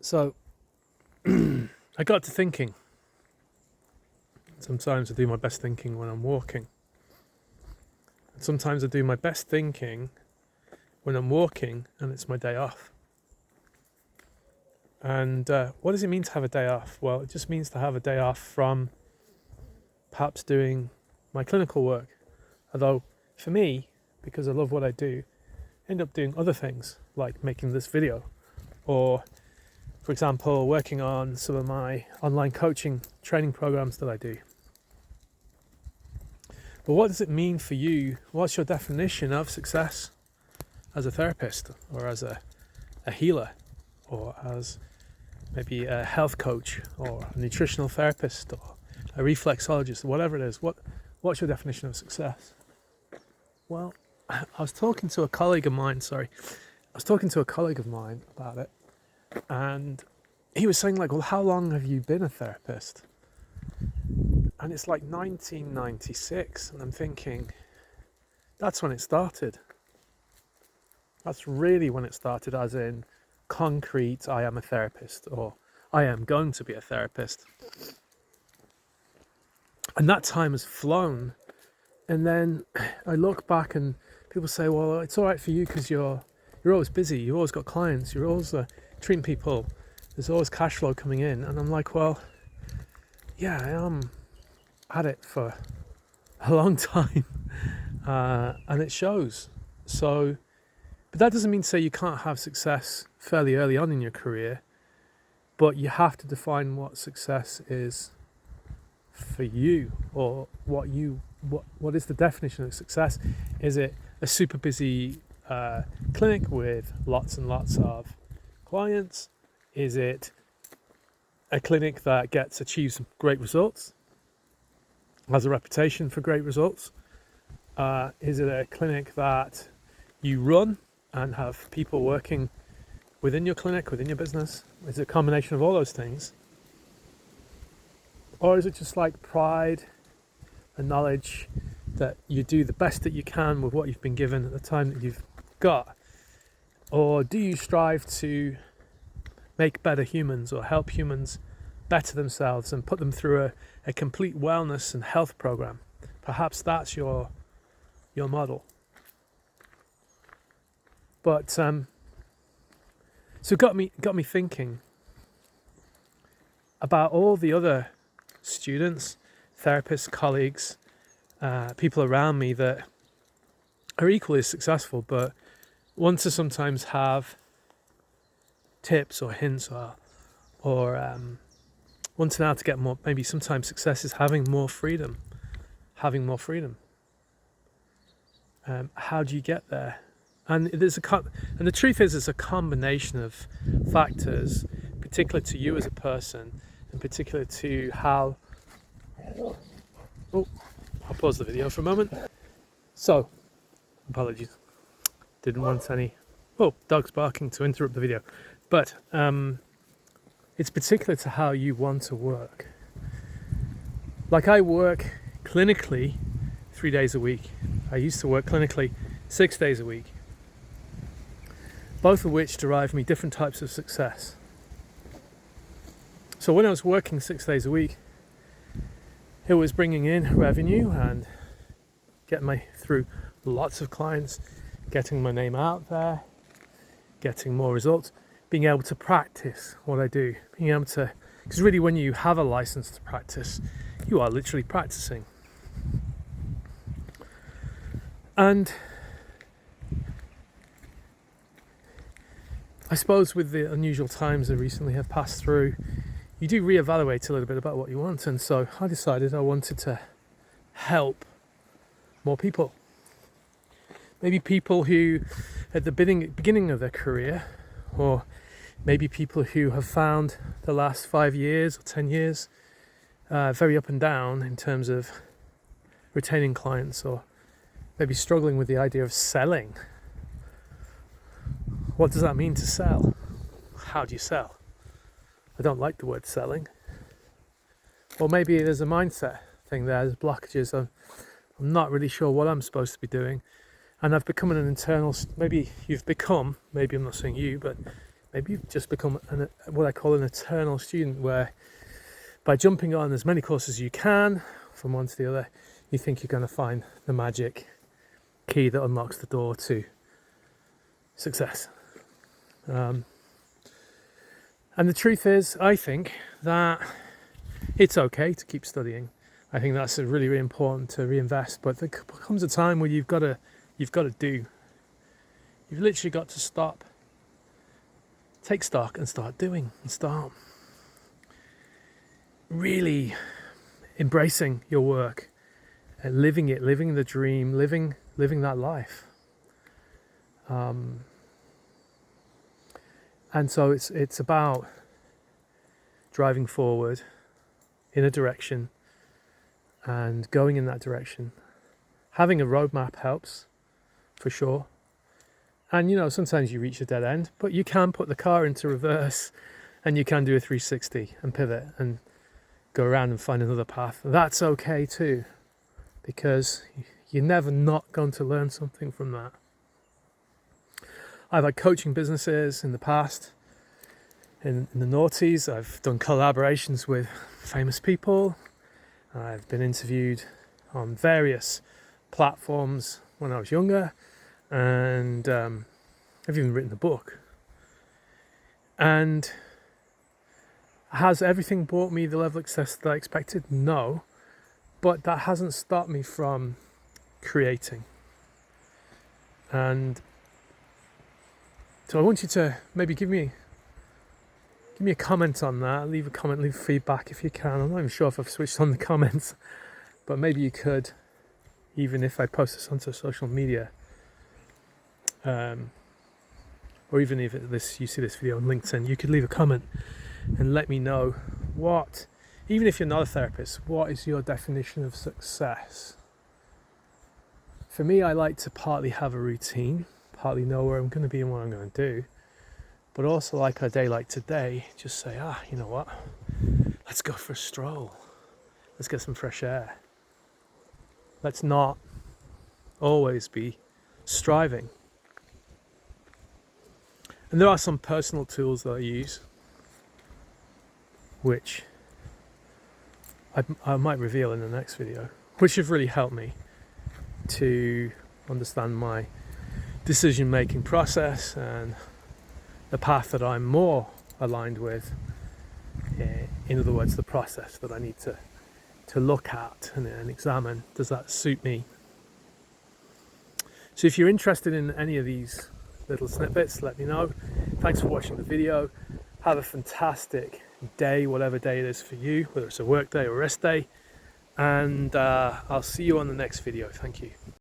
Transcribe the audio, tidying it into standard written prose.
So I got to thinking. Sometimes I do my best thinking when I'm walking. And sometimes I do my best thinking when I'm walking and it's my day off. And what does it mean to have a day off? Well, it just means to have a day off from perhaps doing my clinical work. Although for me, because I love what I do, I end up doing other things like making this video, or for example, working on some of my online coaching training programs that I do. But what does it mean for you? What's your definition of success as a therapist, or as a healer, or as maybe a health coach, or a nutritional therapist, or a reflexologist, whatever it is? What's your definition of success? Well, I was talking to a colleague of mine about it, and he was saying, like, well, how long have you been a therapist? And it's like 1996, and I'm thinking, that's when it started. That's really when it started, as in concrete, I am a therapist, or I am going to be a therapist. And that time has flown. And then I look back and people say, well, it's all right for you because you're always busy, you've always got clients, you're always treating people, there's always cash flow coming in. And I'm like, well, yeah, I am at it for a long time, and it shows. So, but that doesn't mean to say you can't have success fairly early on in your career, but you have to define what success is for you, or what is the definition of success. Is it a super busy clinic with lots and lots of clients? Is it a clinic that achieves some great results, has a reputation for great results? Is it a clinic that you run and have people working within your clinic, within your business? Is it a combination of all those things? Or is it just like pride and knowledge that you do the best that you can with what you've been given at the time that you've got? Or do you strive to make better humans, or help humans better themselves and put them through a complete wellness and health program? Perhaps that's your model. But so it got me thinking about all the other students, therapists, colleagues, people around me that are equally as successful, but want to sometimes have tips or hints, or want to now to get more. Maybe sometimes success is having more freedom. How do you get there? And and the truth is, it's a combination of factors, particular to you as a person, and particular to how. Oh, I'll pause the video for a moment. So, apologies. Didn't want any. Oh, dogs barking to interrupt the video. But it's particular to how you want to work. Like, I work clinically 3 days a week. I used to work clinically 6 days a week. Both of which derive me different types of success. So when I was working 6 days a week, it was bringing in revenue and getting me through lots of clients, getting my name out there, getting more results, being able to practice what I do, because really when you have a license to practice, you are literally practicing. And I suppose with the unusual times that recently have passed through, you do reevaluate a little bit about what you want. And so I decided I wanted to help more people. Maybe people who at the beginning of their career, or maybe people who have found the last 5 years or 10 years very up and down in terms of retaining clients, or maybe struggling with the idea of selling. What does that mean to sell? How do you sell? I don't like the word selling. Or maybe there's a mindset thing there, there's blockages. I'm not really sure what I'm supposed to be doing. And I've become maybe you've become, maybe I'm not saying you, but Maybe you've just become what I call an eternal student, where by jumping on as many courses as you can from one to the other, you think you're going to find the magic key that unlocks the door to success. And the truth is, I think that it's okay to keep studying. I think that's really, really important to reinvest. But there comes a time where you've got to do. You've literally got to stop, take stock, and start doing, and start really embracing your work and living it, living the dream, living that life. And so it's about driving forward in a direction and going in that direction. Having a roadmap helps, for sure. And sometimes you reach a dead end, but you can put the car into reverse and you can do a 360 and pivot and go around and find another path. That's okay too, because you're never not going to learn something from that. I've had coaching businesses in the past, in the noughties. I've done collaborations with famous people. I've been interviewed on various platforms when I was younger, and I've even written a book. And has everything brought me the level of success that I expected? No, but that hasn't stopped me from creating. And so I want you to maybe give me a comment on that. Leave a comment, leave feedback if you can. I'm not even sure if I've switched on the comments, but maybe you could, even if I post this onto social media, or even if you see this video on LinkedIn, you could leave a comment and let me know even if you're not a therapist, what is your definition of success? For me, I like to partly have a routine, partly know where I'm going to be and what I'm going to do, but also like a day like today, just say, you know what, let's go for a stroll, let's get some fresh air. Let's not always be striving. And there are some personal tools that I use, which I might reveal in the next video, which have really helped me to understand my decision-making process and the path that I'm more aligned with. In other words, the process that I need to look at and examine. Does that suit me? So if you're interested in any of these little snippets, let me know. Thanks for watching the video. Have a fantastic day, whatever day it is for you, whether it's a work day or rest day. And I'll see you on the next video. Thank you.